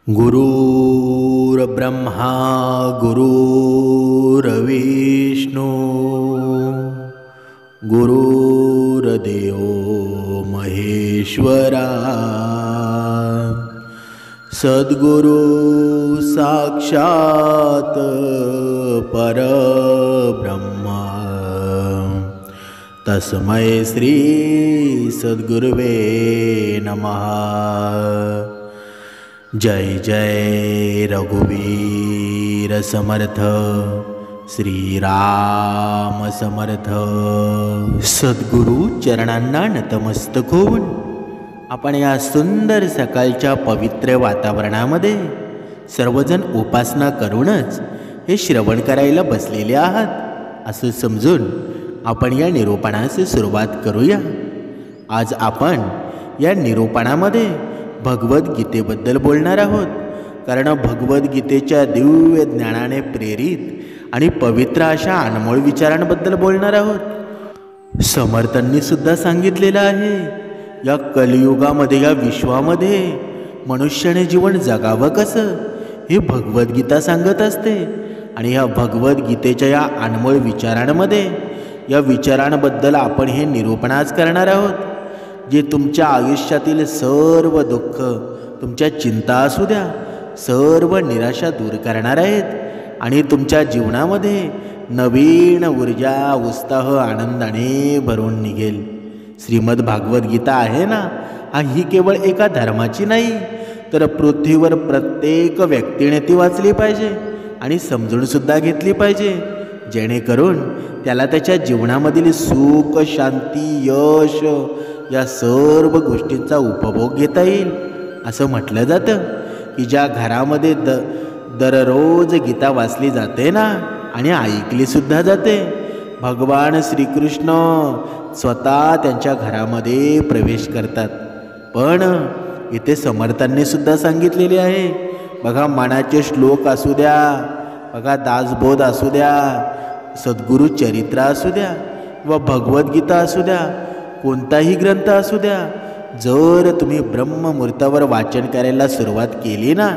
गुरुर्ब्रह्मा गुरुर्विष्णू गुरुर्देव महेश्वरा सद्गुरु साक्षात परब्रह्मा तस्मै श्री सद्गुरुवे नमः। जय जय रघुवीर समर्थ श्रीराम समर्थ। सद्गुरु चरणांना नतमस्तक होऊन आपण या सुंदर सकाळच्या पवित्र वातावरणामध्ये सर्वजण उपासना करूनच हे श्रवण करायला बसलेले आहात असं समजून आपण या निरूपणास सुरुवात करूया। आज आपण या निरूपणामध्ये भगवद्गीतेबद्दल बोलणार आहोत, कारण भगवद्गीतेच्या दिव्य ज्ञानाने प्रेरित आणि पवित्र अशा अनमोल विचारांबद्दल बोलणार आहोत। समर्थांनी सुद्धा सांगितलेलं आहे, या कलियुगामध्ये या विश्वामध्ये मनुष्याने जीवन जगावं कसं हे भगवद्गीता सांगत असते। आणि या भगवद्गीतेच्या या अनमोल विचारांमध्ये या विचारांबद्दल आपण हे निरूपण आज करणार आहोत, जे तुमच्या आयुष्यातील सर्व दुःख, तुमच्या चिंता असू द्या, सर्व निराशा दूर करणार आहेत आणि तुमच्या जीवनामध्ये नवीन ऊर्जा, उत्साह, आनंदाने भरून निघेल। श्रीमद भागवत गीता आहे ना, ही केवळ एका धर्माची नाही, तर पृथ्वीवर प्रत्येक व्यक्तीने ती वाचली पाहिजे आणि समजून सुद्धा घेतली पाहिजे, जेणेकरून त्याला त्याच्या जीवनामधील सुख, शांती, यश या सर्व गोष्टींचा उपभोग घेता येईल। असं म्हटलं जातं की ज्या घरामध्ये दररोज गीता वाचली जाते ना आणि ऐकली सुद्धा जाते, भगवान श्रीकृष्ण स्वतः त्यांच्या घरामध्ये प्रवेश करतात। पण इथे समर्थांनी सुद्धा सांगितलेले आहे, बघा, मनाचे श्लोक असू द्या, बघा दासबोध असू द्या, सद्गुरु चरित्र असू द्या व भगवद्गीता असू द्या, कोणताही ग्रंथ असू द्या, जर तुम्ही ब्रह्ममुहूर्तावर वाचन करायला सुरुवात केली ना,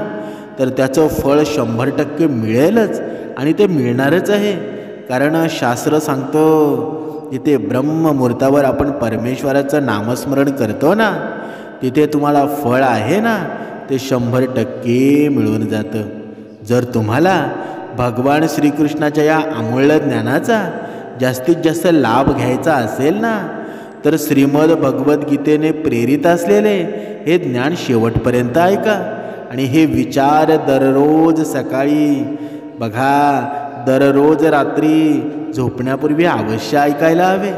तर त्याचं फळ 100% मिळेलच आणि ते मिळणारच आहे। कारण शास्त्र सांगतो, जिथे ब्रह्ममुहूर्तावर आपण परमेश्वराचं नामस्मरण करतो ना, तिथे तुम्हाला फळ आहे ना, ते 100% मिळून जातं। जर तुम्हाला भगवान श्रीकृष्णाच्या या अमूल्य ज्ञानाचा जास्तीत जास्त लाभ घ्यायचा असेल ना, तर श्रीमद भगवद्गीतेने प्रेरित असलेले हे ज्ञान शेवटपर्यंत ऐका आणि हे विचार दररोज सकाळी, बघा, दररोज रात्री झोपण्यापूर्वी अवश्य ऐकायला हवे।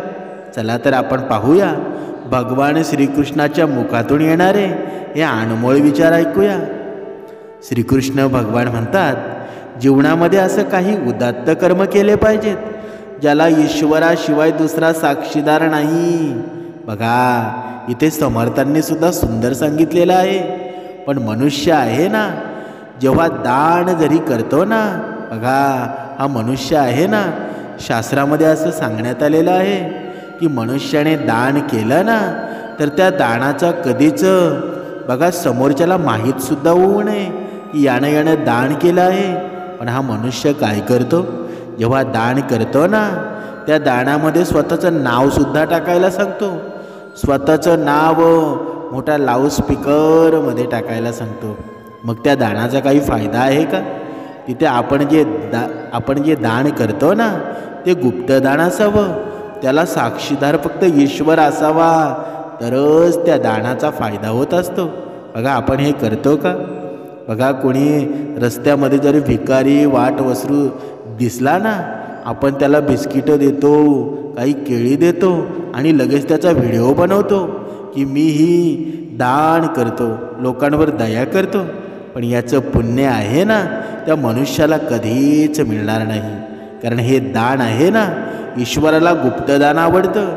चला तर आपण पाहूया, भगवान श्रीकृष्णाच्या मुखातून येणारे हे अनमोल विचार ऐकूया। श्रीकृष्ण भगवान म्हणतात, जीवनामध्ये असं काही उदात्त कर्म केले पाहिजेत ज्याला ईश्वराशिवाय दुसरा साक्षीदार नाही। बघा, इथे समर्थांनी सुद्धा सुंदर सांगितलेलं आहे। पण मनुष्य आहे ना, जेव्हा दान जरी करतो ना, बघा, हा मनुष्य आहे ना, शास्त्रामध्ये असं सांगण्यात आलेलं आहे की मनुष्याने दान केलं ना, तर त्या दानाचा कधीच, बघा, समोरच्याला माहीत सुद्धा होऊ नये की यानं दान केलं आहे। पण हा मनुष्य काय करतो, जेव्हा दान करतो ना, त्या दानामध्ये स्वतःचं नावसुद्धा टाकायला सांगतो, स्वतःचं नाव मोठा लाऊडस्पीकरमध्ये टाकायला सांगतो। मग त्या दानाचा काही फायदा आहे का? तिथे आपण जे दान करतो ना, ते गुप्तदान असावं, त्याला साक्षीदार फक्त ईश्वर असावा, तरच त्या दानाचा फायदा होत असतो। बघा, आपण हे करतो का? बघा, कोणी रस्त्यामध्ये जरी भिकारी वाट वसरू दिसला ना, आपण त्याला बिस्किटं देतो, काही केळी देतो आणि लगेच त्याचा व्हिडिओ बनवतो की मी ही दान करतो, लोकांवर दया करतो। पण याचं पुण्य आहे ना, त्या मनुष्याला कधीच मिळणार नाही, कारण हे दान आहे ना, ईश्वराला गुप्तदान आवडतं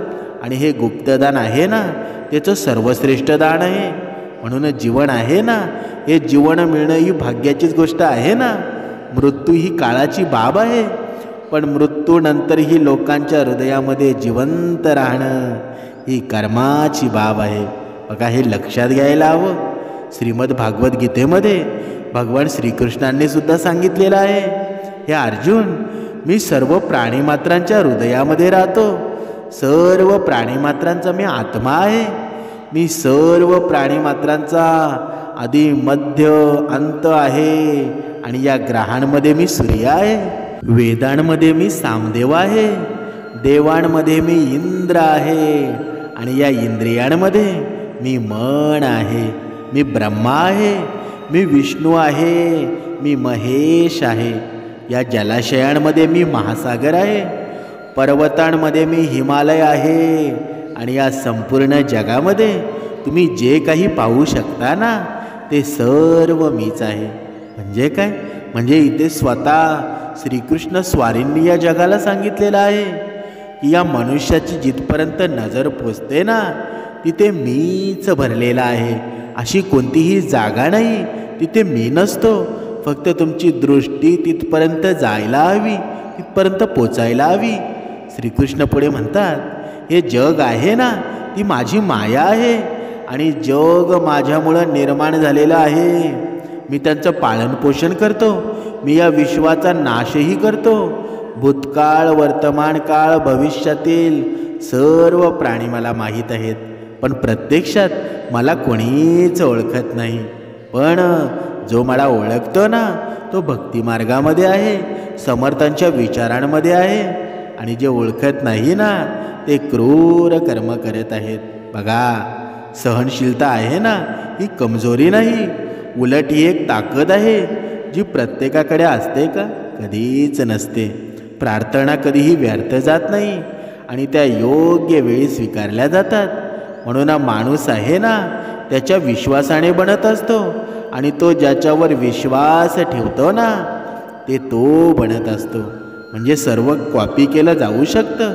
आणि हे गुप्तदान आहे ना, त्याचं सर्वश्रेष्ठ दान आहे। म्हणून जीवन आहे ना, हे जीवन मिळणं ही भाग्याचीच गोष्ट आहे ना। मृत्यू ही काळाची बाब आहे, पण मृत्यूनंतरही लोकांच्या हृदयामध्ये जिवंत राहणं ही कर्माची बाब आहे। बघा, हे लक्षात घ्यायला हवं। श्रीमद भागवत गीतेमध्ये भगवान श्रीकृष्णांनी सुद्धा सांगितलेलं आहे, हे अर्जुन, मी सर्व प्राणीमात्रांच्या हृदयामध्ये राहतो. सर्व प्राणीमात्रांचा मी आत्मा आहे. मी सर्व प्राणीमात्रांचा आदी मध्य अंत आहे. आणि या ग्रहांमध्ये मी सूर्य आहे. वेदांमध्ये मी सामदेव आहे. देवांमध्ये मी इंद्र आहे. आणि या इंद्रियांमध्ये मी मन आहे. मी ब्रह्मा आहे. मी विष्णू आहे. मी महेश आहे. या जलाशयांमध्ये मी महासागर आहे. पर्वतांमध्ये मी हिमालय आहे. आणि या संपूर्ण जगामध्ये तुम्ही जे काही पाहू शकता ना, ते सर्व मीच आहे. म्हणजे काय? म्हणजे इथे स्वतः श्रीकृष्ण स्वारींनी या जगाला सांगितलेलं आहे की या मनुष्याची जिथपर्यंत नजर पोचते ना, तिथे मीच भरलेला आहे. अशी कोणतीही जागा नाही तिथे मी नसतो. फक्त तुमची दृष्टी तिथपर्यंत जायला हवी, तिथपर्यंत पोचायला हवी. श्रीकृष्ण पुढे म्हणतात, हे जग आहे ना, ती माझी माया आहे. आणि जग माझ्यामुळं निर्माण झालेलं आहे. मी त्यांचं पालनपोषण करतो. मी या विश्वाचा नाशही करतो. भूतकाळ, वर्तमान काळ, भविष्यातील सर्व प्राणी मला माहीत आहेत. पण प्रत्यक्षात मला कोणीच ओळखत नाही. पण जो मला ओळखतो ना, तो भक्तिमार्गामध्ये आहे, समर्थांच्या विचारांमध्ये आहे. आणि जे ओळखत नाही ना, ते क्रूर कर्म करत आहेत. बघा, सहनशीलता आहे ना, ही कमजोरी नाही, उलट ही एक ताकद आहे जी प्रत्येकाकडे असते का? कधीच नसते. प्रार्थना कधीही व्यर्थ जात नाही आणि त्या योग्य वेळी स्वीकारल्या जातात. म्हणून हा माणूस आहे ना, त्याच्या विश्वासाने बनत असतो. आणि तो ज्याच्यावर विश्वास ठेवतो ना, ते तो बनत असतो. म्हणजे सर्व कॉपी केलं जाऊ शकतं,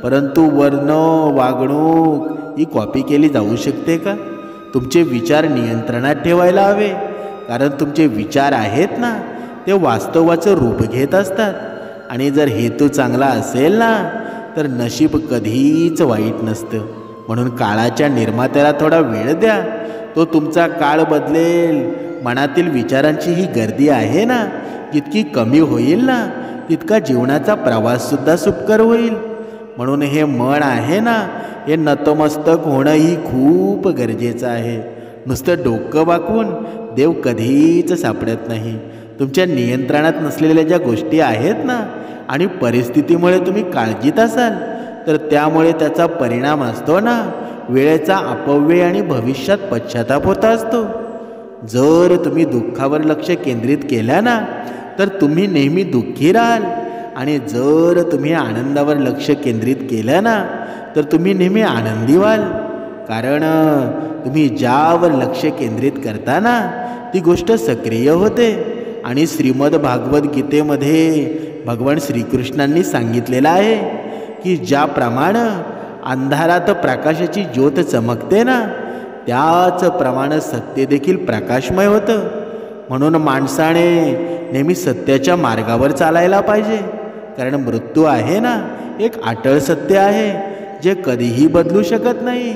परंतु वर्ण, वागणूक ही कॉपी केली जाऊ शकते का? तुमचे विचार नियंत्रणात ठेवायला हवे, कारण तुमचे विचार आहेत ना, ते वास्तवाचं रूप घेत असतात. आणि जर हेतू चांगला असेल ना, तर नशीब कधीच वाईट नसतं. म्हणून काळाच्या निर्मात्याला थोडा वेळ द्या, तो तुमचा काळ बदलेल. मनातील विचारांची ही गर्दी आहे ना, जितकी कमी होईल ना, तितका जीवनाचा प्रवाससुद्धा सुखकर होईल. म्हणून हे मन आहे ना, हे नतमस्तक होणं ही खूप गरजेचं आहे. नुसतं डोकं वाकवून देव कधीच सापडत नाही. तुमच्या नियंत्रणात नसलेल्या ज्या गोष्टी आहेत ना, आणि परिस्थितीमुळे तुम्ही काळजीत असाल, तर त्यामुळे त्याचा परिणाम असतो ना, वेळेचा अपव्यय आणि भविष्यात पश्चाताप होत असतो. जर तुम्ही दुःखावर लक्ष केंद्रित केलं ना, तर तुम्ही नेहमी दुःखी राहाल. आणि जर तुम्ही आनंदावर लक्ष केंद्रित केलं ना, तर तुम्ही नेहमी आनंदी व्हाल. कारण तुम्ही ज्यावर लक्ष केंद्रित करता ना, ती गोष्ट सक्रिय होते. आणि श्रीमद भागवत गीतेमध्ये भगवान श्रीकृष्णांनी सांगितलेलं आहे की ज्याप्रमाणे अंधारात प्रकाशाची ज्योत चमकते ना, त्याचप्रमाणे सत्य देखील प्रकाशमय होतं. म्हणून माणसाने नेहमी सत्याच्या मार्गावर चालायला पाहिजे. कारण मृत्यू आहे ना, एक अटळ सत्य आहे, जे कधीही बदलू शकत नाही.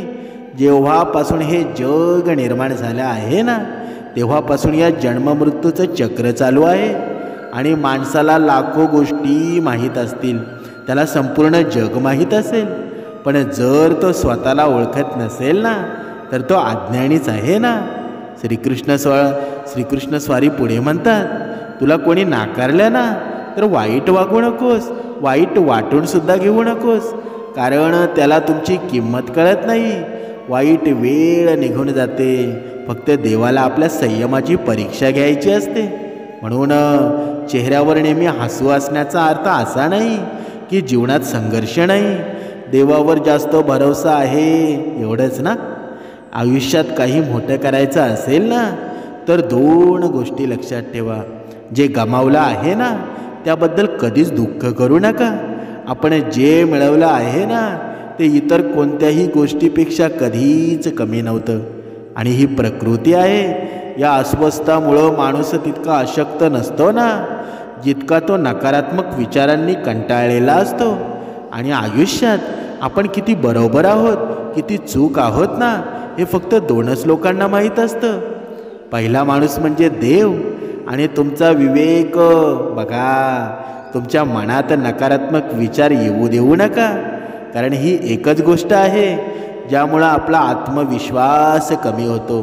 जेव्हापासून हे जग निर्माण झालं आहे ना, तेव्हापासून या जन्ममृत्यूचं चक्र चालू आहे. आणि माणसाला लाखो गोष्टी माहीत असतील, त्याला संपूर्ण जग माहीत असेल, पण जर तो स्वतःला ओळखत नसेल ना, तर तो अज्ञानीच आहे ना. श्रीकृष्ण स्वारी पुढे म्हणतात, तुला कोणी नाकारलं ना, तर वाईट वागू नकोस, वाईट वाटून सुद्धा घेऊ नकोस. कारण त्याला तुमची किंमत कळत नाही. वाईट वेळ निघून जाते. फक्त देवाला आपल्या संयमाची परीक्षा घ्यायची असते. म्हणून चेहऱ्यावर नेहमी हसू असण्याचा अर्थ असा नाही की जीवनात संघर्ष नाही. देवावर जास्त भरोसा आहे एवढंच ना. आयुष्यात काही मोठं करायचं असेल ना, तर 2 गोष्टी लक्षात ठेवा. जे गमावलं आहे ना, त्याबद्दल कधीच दुःख करू नका. आपण जे मिळवलं आहे ना, ते इतर कोणत्याही गोष्टीपेक्षा कधीच कमी नव्हतं. आणि ही प्रकृती आहे. या अस्वस्थतामुळं माणूस तितका अशक्त नसतो ना, जितका तो नकारात्मक विचारांनी कंटाळलेला असतो. आणि आयुष्यात आपण किती बरोबर आहोत, किती चूक आहोत ना, हे फक्त 2च लोकांना माहीत असतं. पहिला माणूस म्हणजे देव आणि तुमचा विवेक. बघा, तुमच्या मनात नकारात्मक विचार येऊ देऊ नका, कारण ही एकच गोष्ट आहे ज्यामुळं आपला आत्मविश्वास कमी होतो.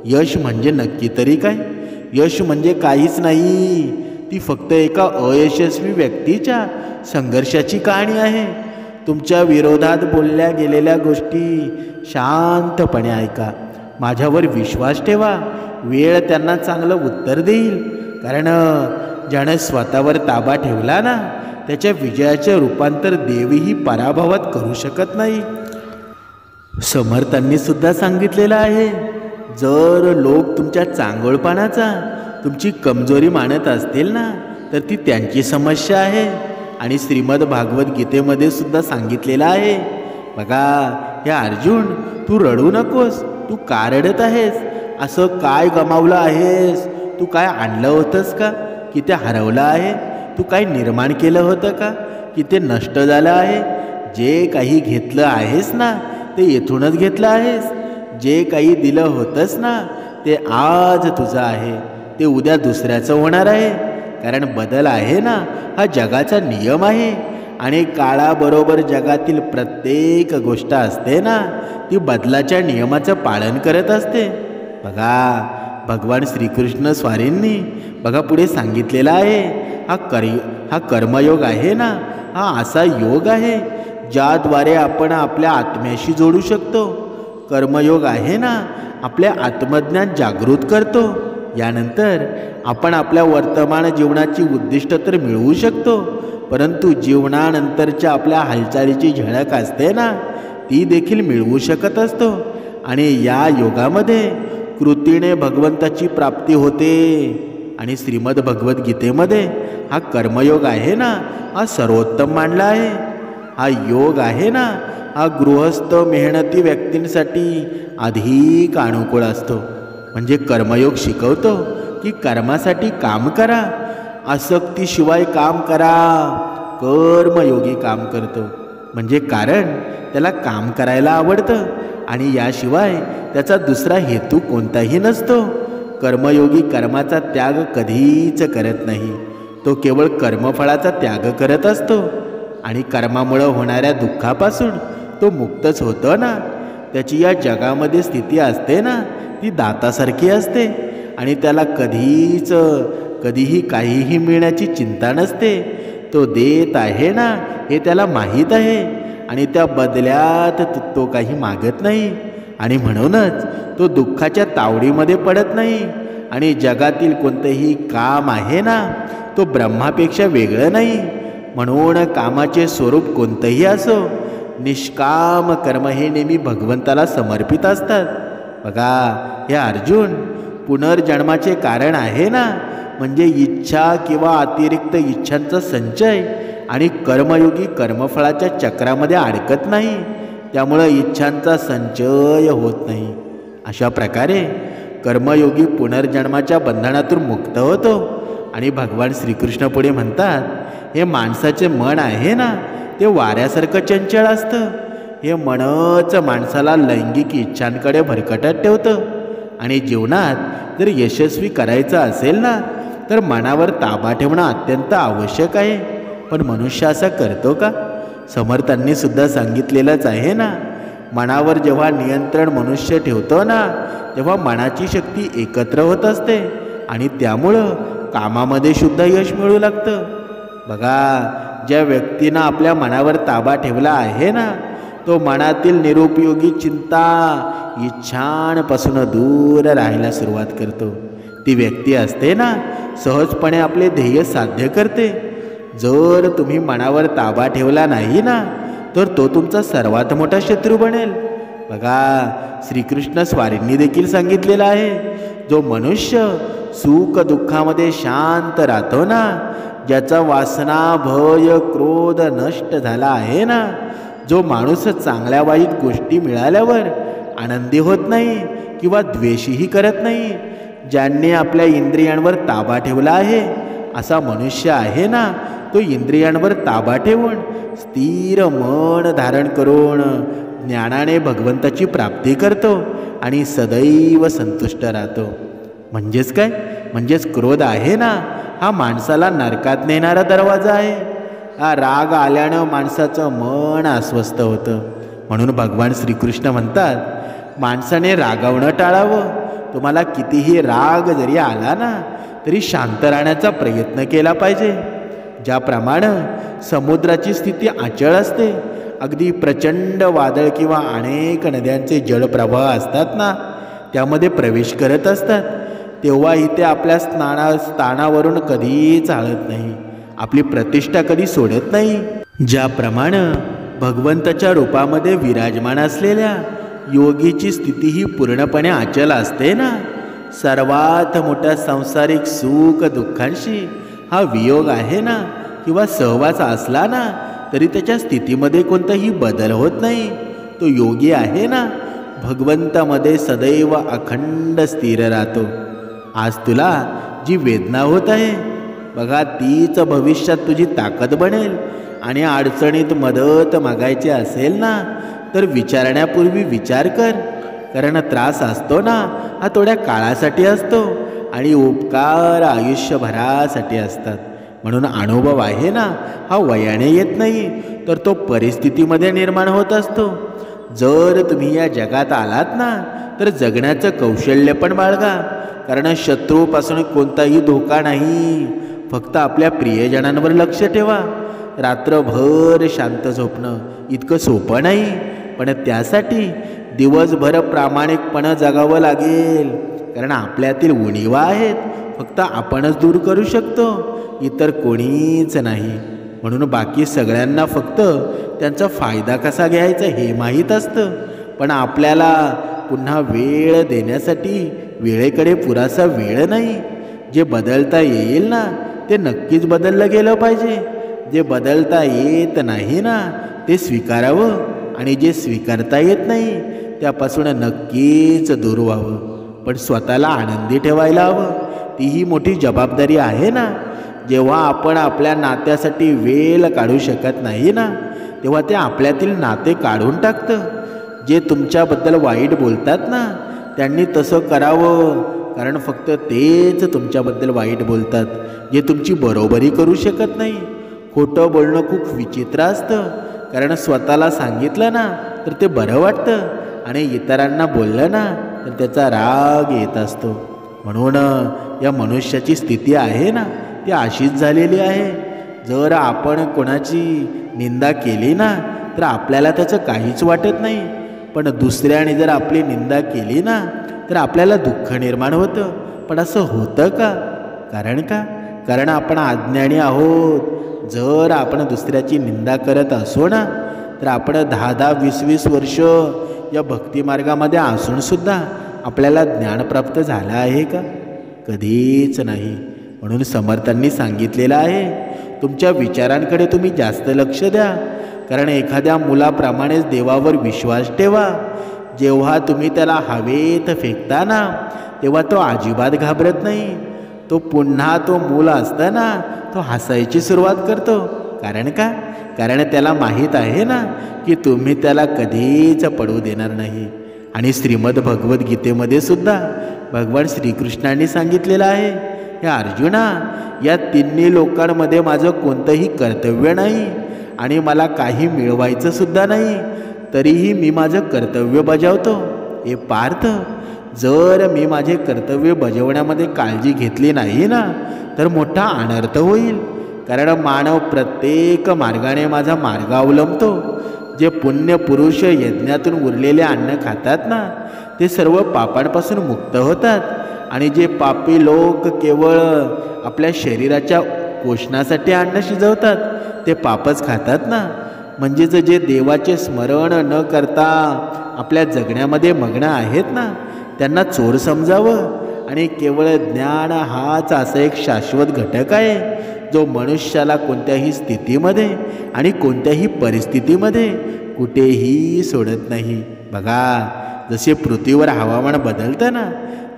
यश म्हणजे नक्की तरी काय? यश म्हणजे काहीच नाही, ती फक्त एका अयशस्वी व्यक्तीच्या संघर्षाची कहाणी आहे. तुमच्या विरोधात बोलल्या गेलेल्या गोष्टी शांतपणे ऐका, माझ्यावर विश्वास ठेवा, वेळ त्यांना चांगलं उत्तर देईल. कारण ज्याने स्वतःवर ताबा ठेवला ना, त्याच्या विजयाचे रूपांतर देवही पराभवात करू शकत नाही. समर्थांनी सुद्धा सांगितलेलं आहे, जर लोक तुमच्या चांगुलपणाचा तुमची कमजोरी मानत असतील ना, तर ती त्यांची समस्या आहे. आणि श्रीमद भागवत गीतेमध्ये सुद्धा सांगितलेलं आहे. बघा, हे अर्जुन, तू रडू नकोस. तू का रडत आहेस? असं काय गमावलं आहेस? तू काय आणलं होतंस का की ते हरवलं आहे? तू काय निर्माण केलं होतं का की ते नष्ट झालं आहे? जे काही घेतलं आहेस ना, ते येथूनच घेतलं आहेस. जे काही दिलं होतंस ना, ते आज तुझं आहे, ते उद्या दुसऱ्याचं होणार आहे. कारण बदल आहे ना, हा जगाचा नियम आहे. आणि काळाबरोबर जगातील प्रत्येक गोष्ट असते ना, ती बदलाच्या नियमाचं पालन करत असते. बघा, भगवान श्रीकृष्ण स्वारींनी बघा पुढे सांगितलेला आहे, हा कर्मयोग आहे ना, हा असा योग आहे ज्याद्वारे आपण आपल्या आत्म्याशी जोडू शकतो. कर्मयोग आहे ना, आपल्या आत्मज्ञान जागृत करतो. यानंतर आपण आपल्या वर्तमान जीवनाची उद्दिष्ट तर मिळवू शकतो, परंतु जीवनानंतरच्या आपल्या हालचालीची झळक असते ना, ती देखील मिळवू शकत असतो. आणि या योगामध्ये कृतीने भगवंताची प्राप्ती होते. आणि श्रीमद भगवद्गीतेमध्ये हा कर्मयोग आहे ना, हा सर्वोत्तम मानला आहे. हा योग आहे ना, हा गृहस्थ मेहनती व्यक्तींसाठी अधिक अनुकूल असतो. म्हणजे कर्मयोग शिकवतो की कर्मासाठी काम करा, आसक्तीशिवाय काम करा. कर्मयोगी काम करतो म्हणजे कारण त्याला काम करायला आवडतं आणि याशिवाय त्याचा दुसरा हेतू कोणताही नसतो. कर्मयोगी कर्माचा त्याग कधीच करत नाही, तो केवळ कर्मफळाचा त्याग करत असतो. आणि कर्मामुळं होणाऱ्या दुःखापासून तो मुक्तच होतो ना. त्याची या जगामध्ये स्थिती असते ना, ती दातासारखी असते आणि त्याला कधीही काहीही मिळण्याची चिंता नसते. तो देत आहे ना, हे त्याला माहीत आहे आणि त्या बदल्यात तो काही मागत नाही. आणि म्हणूनच तो दुःखाच्या तावडीमध्ये पडत नाही. आणि जगातील कोणतेही काम आहे ना, तो ब्रह्मापेक्षा वेगळं नाही. म्हणून कामाचे स्वरूप कोणतंही असो, निष्काम कर्म हे नेहमी भगवंताला समर्पित असतात. बघा, हे अर्जुन, पुनर्जन्माचे कारण आहे ना, म्हणजे इच्छा किंवा अतिरिक्त इच्छांचा संचय. आणि कर्मयोगी कर्मफळाच्या चक्रामध्ये अडकत नाही, त्यामुळं इच्छांचा संचय होत नाही. अशा प्रकारे कर्मयोगी पुनर्जन्माच्या बंधनातून मुक्त होतो. आणि भगवान श्रीकृष्ण पुढे म्हणतात, हे माणसाचे मन आहे ना, ते वाऱ्यासारखं चंचल असतं. हे मनच माणसाला लैंगिक इच्छांकडे भरकटत ठेवतं. आणि जीवनात जर यशस्वी करायचं असेल ना, तर मनावर ताबा ठेवणं अत्यंत आवश्यक आहे. पण मनुष्य असा करतो का? समर्थांनी सुद्धा सांगितलेलंच आहे ना, मनावर जेव्हा नियंत्रण मनुष्य ठेवतो ना, तेव्हा मनाची शक्ती एकत्र होत असते आणि त्यामुळं कामामध्ये सुद्धा यश मिळू लागतं. बघा, ज्या व्यक्तीनं आपल्या मनावर ताबा ठेवला आहे ना, तो मनातील निरुपयोगी चिंता, इच्छांपासून दूर राहायला सुरुवात करतो. ती व्यक्ती असते ना, सहजपणे आपले ध्येय साध्य करते. जर तुम्ही मनावर ताबा ठेवला नाही ना, तर तो तुमचा सर्वात मोठा शत्रू बनेल. बघा, श्रीकृष्ण स्वारींनी देखील सांगितलेलं आहे, जो मनुष्य सुख दुःखामध्ये शांत राहतो ना, ज्याचा वासना भय क्रोध नष्ट झाला आहे ना, जो माणूस चांगल्या वाईट गोष्टी मिळाल्यावर आनंदी होत नाही किंवा द्वेषही करत नाही, ज्यांनी आपल्या इंद्रियांवर ताबा ठेवला आहे, असा मनुष्य आहे ना, तो इंद्रियांवर ताबा ठेवून स्थिर मन धारण करून ज्ञानाने भगवंताची प्राप्ती करतो आणि सदैव संतुष्ट राहतो. म्हणजेच काय? म्हणजेच क्रोध आहे ना, हा माणसाला नरकात नेणारा दरवाजा आहे. हा राग आल्यानं माणसाचं मन अस्वस्थ होतं. म्हणून भगवान श्रीकृष्ण म्हणतात, माणसाने रागावणं टाळावं. तुम्हाला कितीही राग जरी आला ना, तरी शांत राहण्याचा प्रयत्न केला पाहिजे. ज्याप्रमाणे समुद्राची स्थिती अचळ असते, अगदी प्रचंड वादळ किंवा अनेक नद्यांचे जलप्रवाह असतात ना, त्यामध्ये प्रवेश करत असतात, तेव्हा इथे आपल्या स्थानावरून कधीच हलत नाही, आपली प्रतिष्ठा कधी सोडत नाही. ज्याप्रमाणे भगवंताच्या रूपामध्ये विराजमान असलेल्या योगीची स्थिती ही पूर्णपणे अचल असते ना, सर्वात मोठ्या सांसारिक सुख दुःखांशी हा वियोग आहे ना किंवा सहवास असला ना, तरी त्याच्या स्थितीमध्ये कोणताही बदल होत नाही. तो योगी आहे ना, भगवंतामध्ये सदैव अखंड स्थिर राहतो. आज तुला जी वेदना होत आहे बघा, तीच भविष्यात तुझी ताकद बनेल. आणि अडचणीत मदत मागायची असेल ना, तर विचारण्यापूर्वी विचार कर. कारण त्रास असतो ना, हा थोड्या काळासाठी असतो आणि उपकार आयुष्यभरासाठी असतात. म्हणून अनुभव आहे ना, हा वयाने येत नाही, तर तो परिस्थितीमध्ये निर्माण होत असतो. जर तुम्ही या जगात आलात ना, तर जगण्याचं कौशल्य पण बाळगा. कारण शत्रूपासून कोणताही धोका नाही. फक्त आपल्या प्रियजनांवर लक्ष ठेवा. रात्रभर शांत झोपणं इतकं सोपं नाही, पण त्यासाठी दिवसभर प्रामाणिकपणे जगावं लागेल. कारण आपल्यातील उणीवा आहेत, फक्त आपणच दूर करू शकतो, इतर कोणीच नाही. म्हणून बाकी सगळ्यांना फक्त त्यांचा फायदा कसा घ्यायचा हे माहीत असतं, पण आपल्याला पुन्हा वेळ देण्यासाठी वेळेकडे पुरासा वेळ नाही. जे बदलता येईल ना, ते नक्कीच बदललं गेलं पाहिजे. जे बदलता येत नाही ना, ते स्वीकारावं. आणि जे स्वीकारता येत नाही त्यापासून नक्कीच दूर व्हावं. पण स्वतःला आनंदी ठेवायला हवं. तीही मोठी जबाबदारी आहे ना. जेव्हा आपण आपल्या नात्यासाठी वेळ काढू शकत नाही ना, तेव्हा ते आपल्यातील नाते काढून टाकतं. जे तुमच्याबद्दल वाईट बोलतात ना, त्यांनी तसं करावं, कारण फक्त तेच तुमच्याबद्दल वाईट बोलतात, जे तुमची बरोबरी करू शकत नाही. खोटं बोलणं खूप विचित्र असतं, कारण स्वतःला सांगितलं ना तर ते बरं वाटतं, आणि इतरांना बोललं ना तर त्याचा राग येत असतो. म्हणून या मनुष्याची स्थिती आहे ना, ती अशीच झालेली आहे. जर आपण कोणाची निंदा केली ना, तर आपल्याला त्याचं काहीच वाटत नाही. पण दुसऱ्याने जर आपली निंदा केली ना, तर आपल्याला दुःख निर्माण होतं. पण असं होतं का? कारण आपण अज्ञानी आहोत. जर आपण दुसऱ्याची निंदा करत असो ना, तर आपण 10-10, 20-20 वर्ष या भक्तिमार्गामध्ये असूनसुद्धा आपल्याला ज्ञान प्राप्त झालं आहे का? कधीच नाही. म्हणून समर्थांनी सांगितलेलं आहे, तुमच्या विचारांकडे तुम्ही जास्त लक्ष द्या. कारण एखाद्या मुलाप्रमाणेच देवावर विश्वास ठेवा. जेव्हा तुम्ही त्याला हवेत फेकता ना, तेव्हा तो अजिबात घाबरत नाही. तो पुन्हा तो मूल असताना तो हसायची सुरुवात करतो. कारण त्याला माहीत आहे ना की तुम्ही त्याला कधीच पडू देणार नाही. आणि श्रीमद भगवद्गीतेमध्ये सुद्धा भगवान श्रीकृष्णांनी सांगितलेलं आहे, हे अर्जुना, या तिन्ही लोकांमध्ये माझं कोणतंही कर्तव्य नाही आणि मला काही मिळवायचं सुद्धा नाही, तरीही मी माझं कर्तव्य बजावतो. हे पार्थ, जर मी माझे कर्तव्य बजावण्यामध्ये काळजी घेतली नाही ना, तर मोठा अनर्थ होईल. कारण मानव प्रत्येक मार्गाने माझा मार्ग अवलंबतो. जे पुण्य पुरुष यज्ञातून उरलेले अन्न खातात ना, ते सर्व पापांपासून मुक्त होतात. आणि जे पापी लोक केवळ आपल्या शरीराच्या पोषणासाठी अन्न शिजवतात, ते पापच खातात ना. म्हणजेच जे देवाचे स्मरण न करता आपल्या जगण्यामध्ये मग्न आहेत ना, त्यांना चोर समजावं. आणि केवळ ज्ञान हाच असा एक शाश्वत घटक आहे, जो मनुष्याला कोणत्याही स्थितीमध्ये आणि कोणत्याही परिस्थितीमध्ये कुठेही सोडत नाही. बघा, जसे पृथ्वीवर हवामान बदलतं ना,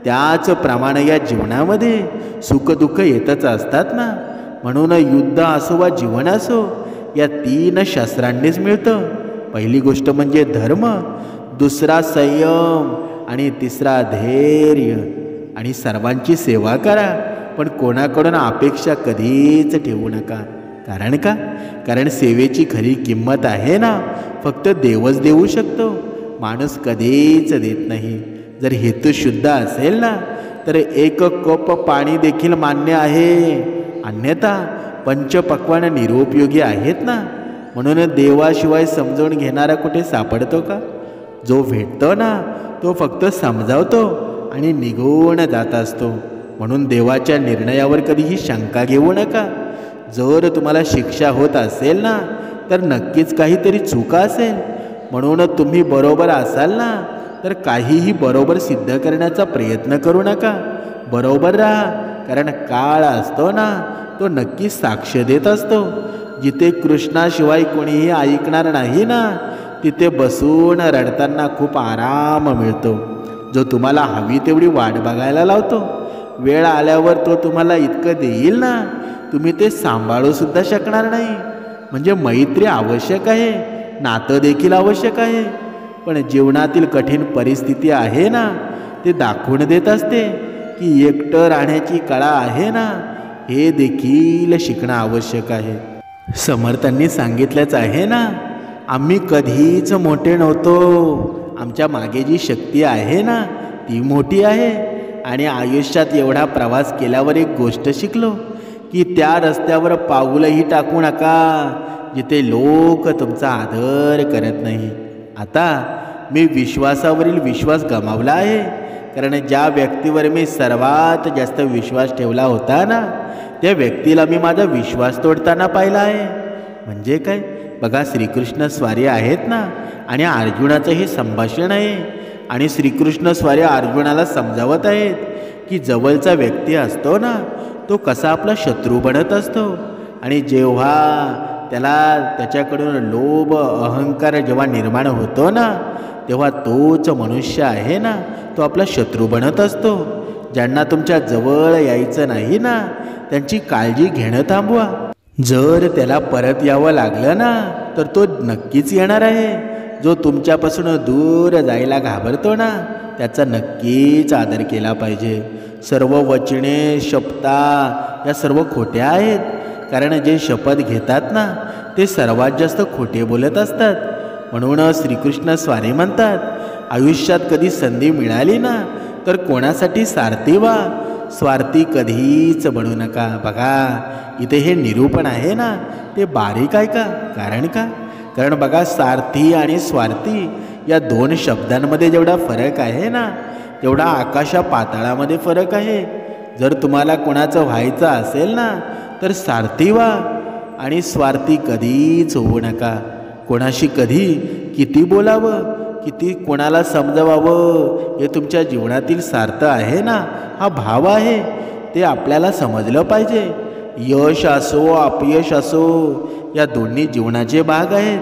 त्याचप्रमाणे या जीवनामध्ये सुखदुःख येतच असतात ना. म्हणून युद्ध असो वा जीवन असो, या 3 शस्त्रांनीच मिळतं. पहिली गोष्ट म्हणजे धर्म, दुसरा संयम आणि तिसरा धैर्य. आणि सर्वांची सेवा करा, पण कोणाकडून अपेक्षा कधीच ठेवू नका. कारण का? कारण सेवेची खरी किंमत आहे ना फक्त देवच देऊ शकतो, माणूस कधीच देत नाही. जर हेतू शुद्ध असेल ना तर एक कप पाणी देखील मान्य आहे, अन्यथा पंचपक्वान निरुपयोगी आहेत ना. म्हणून देवाशिवाय समजावून घेणारा कुठे सापडतो का? जो भेटतो ना तो फक्त समजावतो आणि निघून जात असतो. म्हणून देवाच्या निर्णयावर कधीही शंका घेऊ नका. जर तुम्हाला शिक्षा होत असेल ना तर नक्कीच काहीतरी चुका असेल. म्हणून तुम्ही बरोबर असाल ना तर काहीही बरोबर सिद्ध करण्याचा प्रयत्न करू नका. बरोबर राहा, कारण काळ असतो ना तो नक्की साक्ष देत असतो. जिथे कृष्णाशिवाय कोणीही ऐकणार नाही ना तिथे बसून रडताना खूप आराम मिळतो. जो तुम्हाला हवी तेवढी वाट बघायला लावतो, वेळ आल्यावर तो तुम्हाला इतकं देईल ना तुम्ही ते सांभाळू सुद्धा शकणार नाही. म्हणजे मैत्री आवश्यक आहे, नातं देखील आवश्यक आहे, पण जीवनातील कठीण परिस्थिती आहे ना ते दाखवून देत असते की एकटं राहण्याची कला आहे ना हे देखील शिकणं आवश्यक आहे. समर्थांनी सांगितलंच आहे ना, आम्ही कधीच मोठे नव्हतो, आमच्या मागे जी शक्ती आहे ना ती मोठी आहे. आणि आयुष्यात एवढा प्रवास केल्यावर एक गोष्ट शिकलो की त्या रस्त्यावर पाऊलही टाकू नका जिथे लोक तुमचा आदर करत नाही. आता मी विश्वासावरील विश्वास गमावला आहे, कारण ज्या व्यक्तीवर मी सर्वात जास्त विश्वास ठेवला होता ना त्या व्यक्तीला मी माझा विश्वास तोडताना पाहिला आहे. म्हणजे काय? बघा, श्रीकृष्ण स्वारी आहेत ना आणि अर्जुनाचं हे संभाषण आहे. आणि श्रीकृष्ण स्वारी अर्जुनाला समजावत आहेत की जवळचा व्यक्ती असतो ना तो कसा आपला शत्रू बनत असतो. आणि जेव्हा त्याच्याकडून लोभ अहंकार जेव्हा निर्माण होतो ना तेव्हा तोच मनुष्य आहे ना तो आपला शत्रू बनत असतो. ज्यांना तुमच्या जवळ यायचं नाही ना त्यांची काळजी घेणं थांबवा. जर त्याला परत यावं लागलं ना तर तो नक्कीच येणार आहे. जो तुमच्यापासून दूर जायला घाबरतो ना त्याचा नक्कीच आदर केला पाहिजे. सर्व वचने शपथा या सर्व खोट्या आहेत, कारण जे शपथ घेतात ना ते सर्वात जास्त खोटे बोलत असतात. म्हणून श्रीकृष्ण स्वारी म्हणतात, आयुष्यात कधी संधी मिळाली ना तर कोणासाठी सारथी व्हा, स्वार्थी कधीच बनू नका. बघा, इथे हे निरूपण आहे ना ते बारीक आहे का? कारण बघा, सारथी आणि स्वार्थी या दोन शब्दांमध्ये जेवढा फरक आहे ना तेवढा आकाशा पाताळामध्ये फरक आहे. जर तुम्हाला कोणाचं व्हायचं असेल ना तर सारथी व्हा आणि स्वार्थी कधीच होऊ नका. कोणाशी कधी किती बोलावं, किती कोणाला समजवावं हे तुमच्या जीवनातील सार्थ आहे ना, हा भाव आहे, ते आपल्याला समजलं पाहिजे. यश असो अपयश असो या दोन्ही जीवनाचे भाग आहेत.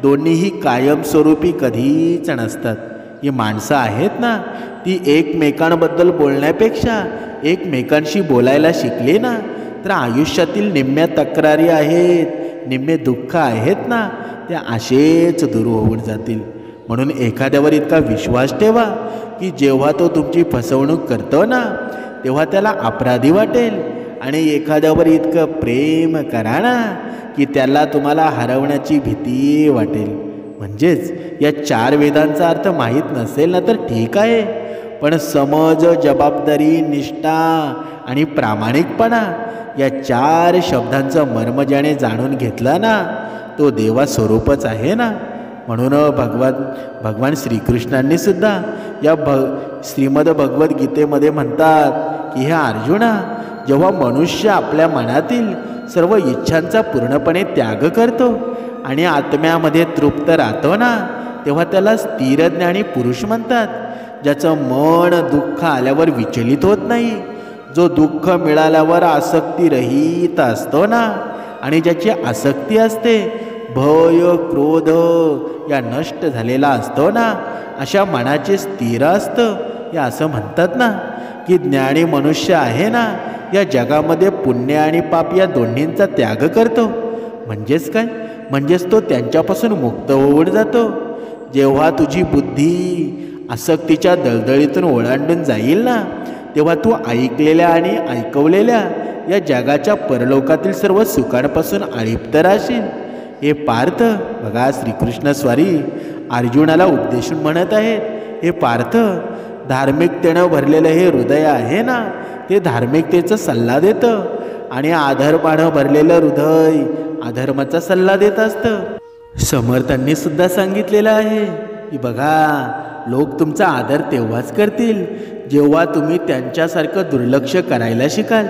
दोन्हीही कायमस्वरूपी कधीच नसतात. ही माणसं आहेत ना ती एकमेकांबद्दल बोलण्यापेक्षा एकमेकांशी बोलायला शिकली ना तर आयुष्यातील निम्म्या तक्रारी आहेत, निम्मे दुःख आहेत ना त्या असेच दूर होऊन जातील. म्हणून एखाद्यावर इतका विश्वास ठेवा की जेव्हा तो तुमची फसवणूक करतो ना तेव्हा त्याला अपराधी वाटेल. आणि एखाद्यावर इतकं प्रेम करा ना की त्याला तुम्हाला हरवण्याची भीती वाटेल. म्हणजेच या चार वेदांचा अर्थ माहीत नसेल ना तर ठीक आहे, पण समज, जबाबदारी, निष्ठा आणि प्रामाणिकपणा या चार शब्दांचं मर्म ज्याने जाणून घेतलं ना तो देवास्वरूपच आहे ना. म्हणून भगवान श्रीकृष्णांनी सुद्धा या श्रीमद भगवद्गीतेमध्ये म्हणतात की हे अर्जुना, जेव्हा मनुष्य आपल्या मनातील सर्व इच्छांचा पूर्णपणे त्याग करतो आणि आत्म्यामध्ये तृप्त राहतो ना तेव्हा त्याला स्थिरज्ञानी पुरुष म्हणतात. ज्याचं मन दुःख आल्यावर विचलित होत नाही, जो दुःख मिळाल्यावर आसक्तीरहित असतो ना आणि ज्याची आसक्ती असते भय क्रोध या नष्ट झालेला असतो ना अशा मनाचे स्थिर असतं. या असं म्हणतात ना की ज्ञानी मनुष्य आहे ना या जगामध्ये पुण्य आणि पाप या दोन्हींचा त्याग करतो. म्हणजेच काय? म्हणजेच तो त्यांच्यापासून मुक्त होऊन जातो. जेव्हा तुझी बुद्धी आसक्तीच्या दळदळीतून ओलांडून जाईल ना तेव्हा तू ऐकलेल्या आणि ऐकवलेल्या या जगाच्या परलोकातील सर्व सुखांपासून अलिप्त राहशील. हे पार्थ, बघा श्रीकृष्ण स्वारी अर्जुनाला उपदेशून म्हणत आहेत, हे पार्थ, धार्मिकतेनं भरलेलं हे हृदय आहे ना, ते धार्मिकतेचा सल्ला देतं आणि अधर्मानं भरलेलं हृदय अधर्माचा सल्ला देत असतं. समर्थांनी सुद्धा सांगितलेलं आहे की बघा, लोक तुमचा आदर तेव्हाच करतील जेव्हा तुम्ही त्यांच्यासारखं दुर्लक्ष करायला शिकाल.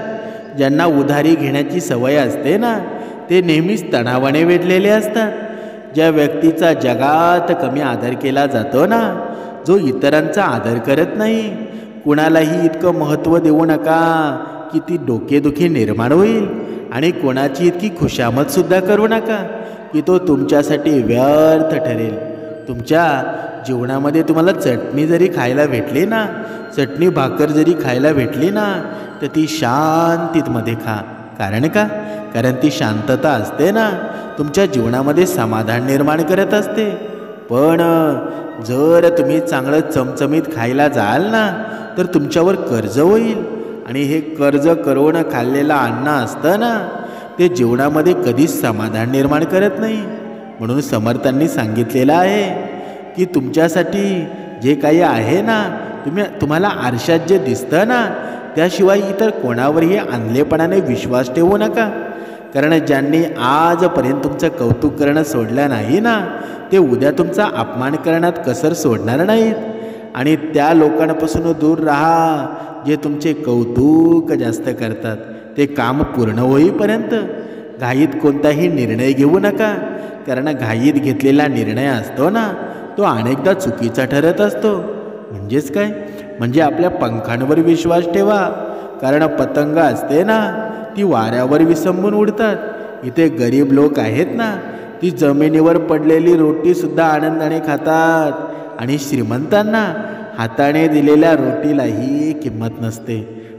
ज्यांना उधारी घेण्याची सवय असते ना, ते नेहमीच तणावाने वेढलेले असतात. ज्या व्यक्तीचा जगात कमी आदर केला जातो ना, जो इतरांचा आदर करत नाही, कुणालाही इतकं महत्त्व देऊ नका की ती डोकेदुखी निर्माण होईल, आणि कोणाची इतकी खुशामतसुद्धा करू नका की तो तुमच्यासाठी व्यर्थ ठरेल. तुमच्या जीवनामध्ये तुम्हाला चटणी जरी खायला भेटली ना, चटणी भाकर जरी खायला भेटली ना, तर ती शांतीमध्ये खा. कारण का? कारण ती शांतता असते ना, तुमच्या जीवनामध्ये समाधान निर्माण करत असते. पण जर तुम्ही चांगलं चमचमीत खायला जाल ना, तर तुमच्यावर कर्ज होईल, आणि हे कर्ज करून खाल्लेलं अन्न असतं ना, ते जीवनामध्ये कधीच समाधान निर्माण करत नाही. म्हणून समर्थांनी सांगितलेलं आहे की तुमच्यासाठी जे काही आहे ना, तुम्हाला आरशात जे दिसतं ना, त्याशिवाय इतर कोणावरही आणलेपणाने विश्वास ठेवू नका. कारण ज्यांनी आजपर्यंत तुमचं कौतुक करणं सोडलं नाही ना, ते उद्या तुमचा अपमान करण्यात कसर सोडणार नाहीत. आणि त्या लोकांपासून दूर राहा जे तुमचे कौतुक जास्त करतात. ते काम पूर्ण होईपर्यंत घाईत कोणताही निर्णय घेऊ नका. कारण घाईत घेतलेला निर्णय असतो ना, तो अनेकदा चुकीचा ठरत असतो. म्हणजेच काय? म्हणजे आपल्या पंखांवर विश्वास ठेवा. कारण पतंग असते ना, ती वाऱ्यावर विसंबून उडतात. इथे गरीब लोक आहेत ना, ती जमिनीवर पडलेली रोटीसुद्धा आनंदाने खातात, आणि श्रीमंतांना हाताने दिलेल्या रोटीलाही किंमत नसते.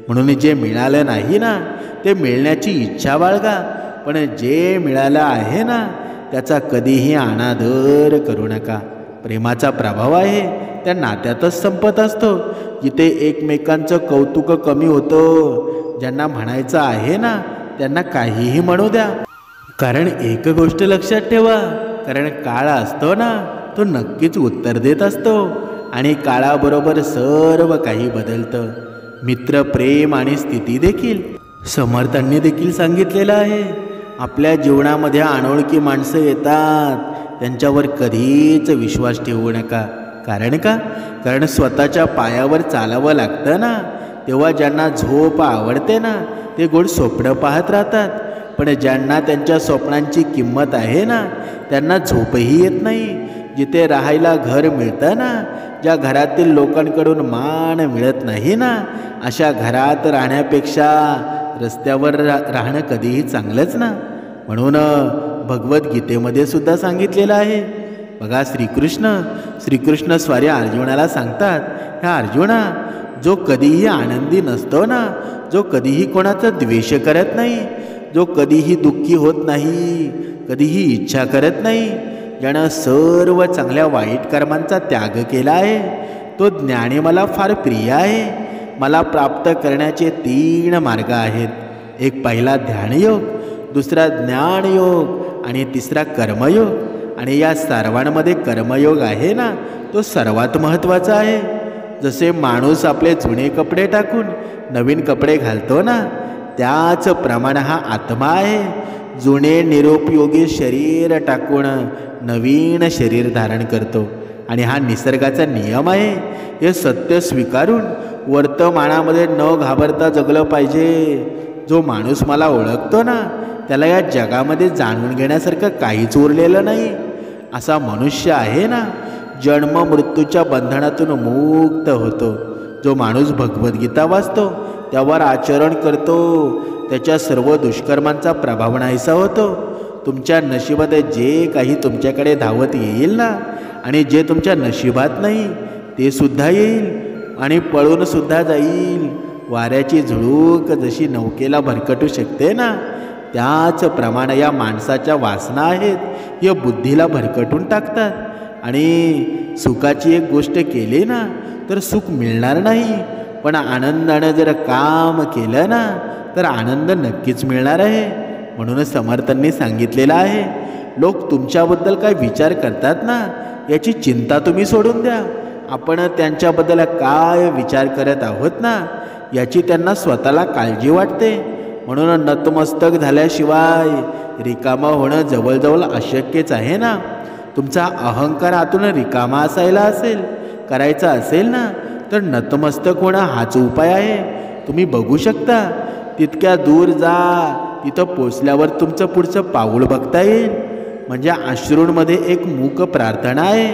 म्हणून जे मिळालं नाही ना, ते मिळण्याची इच्छा बाळगा. पण जे मिळालं आहे ना, त्याचा कधीही अनादर करू नका. प्रेमाचा प्रभाव आहे त्या नात्यातच संपत असतो, जिथे एकमेकांचं कौतुक कमी होतं. ज्यांना म्हणायचं आहे ना, त्यांना काहीही म्हणू द्या. कारण एक गोष्ट लक्षात ठेवा, कारण काळ असतो ना, तो नक्कीच उत्तर देत असतो, आणि काळाबरोबर सर्व काही बदलतं. मित्र, प्रेम आणि स्थिती देखील. समर्थांनी देखील सांगितलेलं आहे, आपल्या जीवनामध्ये अनोळखी माणसं येतात, त्यांच्यावर कधीच विश्वास ठेवू नका. कारण का? कारण स्वतःच्या पायावर चालावं लागतं ना, तेव्हा ज्यांना झोप आवडते ना, ते गोड स्वप्न पाहत राहतात. पण ज्यांना त्यांच्या स्वप्नांची किंमत आहे ना, त्यांना झोपही येत नाही. जिथे राहायला घर मिळतं ना, ज्या घरातील लोकांकडून मान मिळत नाही ना, अशा घरात राहण्यापेक्षा रस्त्यावर राहणं कधीही चांगलंच ना. म्हणून भगवद्गीतेमध्ये सुद्धा सांगितलेलं आहे. बघा, श्रीकृष्ण स्वारी अर्जुनाला सांगतात, ह्या अर्जुना, जो कधीही आनंदी नसतो ना, जो कधीही कोणाचा द्वेष करत नाही, जो कधीही दुःखी होत नाही, कधीही इच्छा करत नाही, ज्यानं सर्व चांगल्या वाईट कर्मांचा त्याग केला आहे, तो ज्ञानी मला फार प्रिय आहे. मला प्राप्त करण्याचे 3 मार्ग आहेत. एक पहिला ध्यानयोग, दुसरा ज्ञानयोग, आणि तिसरा कर्मयोग. आणि या सर्वांमध्ये कर्मयोग आहे ना, तो सर्वात महत्त्वाचा आहे. जसे माणूस आपले जुने कपडे टाकून नवीन कपडे घालतो ना, त्याच प्रमाणे हा आत्मा आहे. जुने निरुपयोगी शरीर टाकून नवीन शरीर धारण करतो, आणि हा निसर्गाचा नियम आहे. हे सत्य स्वीकारून वर्तमानामध्ये न घाबरता जगलं पाहिजे. जो माणूस मला ओळखतो ना, त्याला या जगामध्ये जाणून घेण्यासारखं काहीच उरलेलं नाही. असा मनुष्य आहे ना, जन्म मृत्यूच्या बंधनातून मुक्त होतो. जो माणूस भगवद्गीता वाचतो, त्यावर आचरण करतो, त्याच्या सर्व दुष्कर्मांचा प्रभाव नाहीसा होतो. तुमच्या नशिबात जे काही तुमच्याकडे धावत येईल ना, आणि जे तुमच्या नशिबात नाही ते सुद्धा येईल, आणि पळून सुद्धा जाईल. वाऱ्याची झुळूक जशी नौकेला भरकटू शकते ना, त्याचप्रमाणे या माणसाच्या वासना आहेत, या बुद्धीला भरकटून टाकतात. आणि सुखाची एक गोष्ट केली ना, तर सुख मिळणार नाही, पण आनंदानं जर काम केलं ना तर आनंद नक्कीच मिळणार आहे. म्हणूनच समर्थांनी सांगितलेलं आहे, लोक तुमच्याबद्दल काय विचार करतात ना याची चिंता तुम्ही सोडून द्या. आपण त्यांच्याबद्दल काय विचार करत आहोत ना याची त्यांना स्वतःला काळजी वाटते. म्हणून नतमस्तक झाल्याशिवाय रिकामा होणं जवळजवळ अशक्यच आहे ना. तुमचा अहंकार आतून रिकामा असायला असेल, करायचा असेल ना तर नतमस्तक होणं हाच उपाय आहे. तुम्ही बघू शकता, तितक्या दूर जा, तिथं पोचल्यावर तुमचं पुढचं पाऊल बघता येईल. म्हणजे अश्रूंमध्ये एक मूक प्रार्थना आहे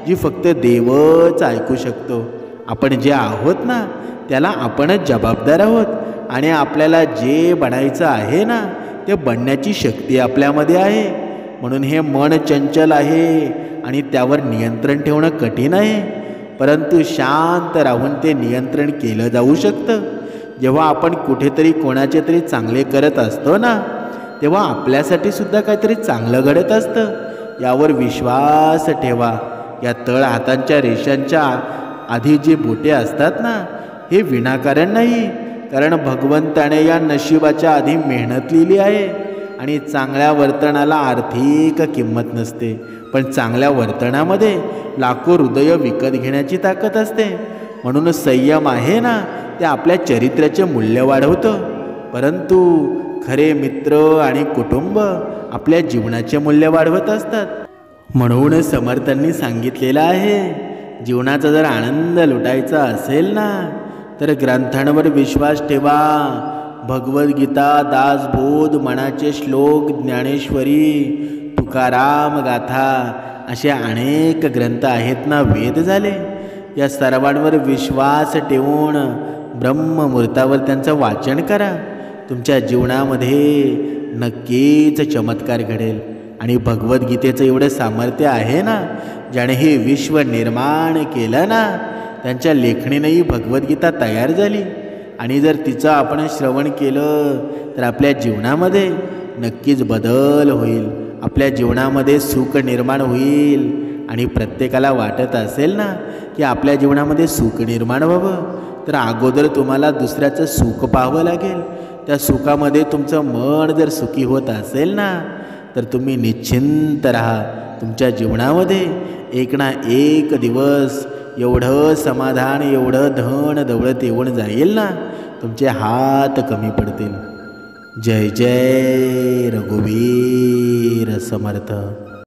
जी फक्त देवच ऐकू शकतो. आपण जे आहोत ना त्याला आपणच जबाबदार आहोत आणि आपल्याला जे बनायचं आहे ना ते बनण्याची शक्ती आपल्यामध्ये आहे. म्हणून हे मन चंचल आहे आणि त्यावर नियंत्रण ठेवणं कठीण आहे, परंतु शांत राहून ते नियंत्रण केलं जाऊ शकतं. जेव्हा आपण कुठेतरी कोणाचे तरी चांगले करत असतो ना तेव्हा आपल्यासाठी सुद्धा काहीतरी चांगलं घडत असतं. यावर विश्वास ठेवा. या तळ हातांच्या रेषांच्या आधी जे बोटे असतात ना हे विनाकारण नाही, कारण भगवंताने या नशिबाच्या आधी मेहनत लिहिली आहे. आणि चांगल्या वर्तनाला आर्थिक किंमत नसते, पण चांगल्या वर्तनामध्ये लाखो हृदय विकत घेण्याची ताकद असते. म्हणून संयम आहे ना ते आपल्या चरित्र्याचे मूल्य वाढवतं. परंतु खरे मित्र आणि कुटुंब आपल्या जीवनाचे मूल्य वाढवत असतात. म्हणून समर्थांनी सांगितलेलं आहे, जीवनाचा जर आनंद लुटायचा असेल ना तर ग्रंथांवर विश्वास ठेवा. भगवद्गीता, दासबोध, मनाचे श्लोक, ज्ञानेश्वरी, तुकाराम गाथा असे अनेक ग्रंथ आहेत ना, वेद झाले. या सर्वांवर विश्वास ठेवून ब्रह्ममुहूर्तावर त्यांचं वाचन करा. तुमच्या जीवनामध्ये नक्कीच चमत्कार घडेल. आणि भगवद्गीतेचं एवढं सामर्थ्य आहे ना, ज्याने हे विश्व निर्माण केलं ना त्यांच्या लेखणीनेही भगवद्गीता तयार झाली. आणि जर तिचं आपण श्रवण केलं तर आपल्या जीवनामध्ये नक्कीच बदल होईल, आपल्या जीवनामध्ये सुख निर्माण होईल. आणि प्रत्येकाला वाटत असेल ना की आपल्या जीवनामध्ये सुख निर्माण व्हावं तर अगोदर तुम्हाला दुसऱ्याचं सुख पाहावं लागेल. त्या सुखामध्ये तुमचं मन जर सुखी होत असेल ना तर तुम्ही निश्चिंत राहा. तुमच्या जीवनामध्ये एक ना एक दिवस एवढं समाधान, एवढं धन दौलत येऊन जाईल ना तुमचे हात कमी पडतील. जय जय रघुवीर समर्थ.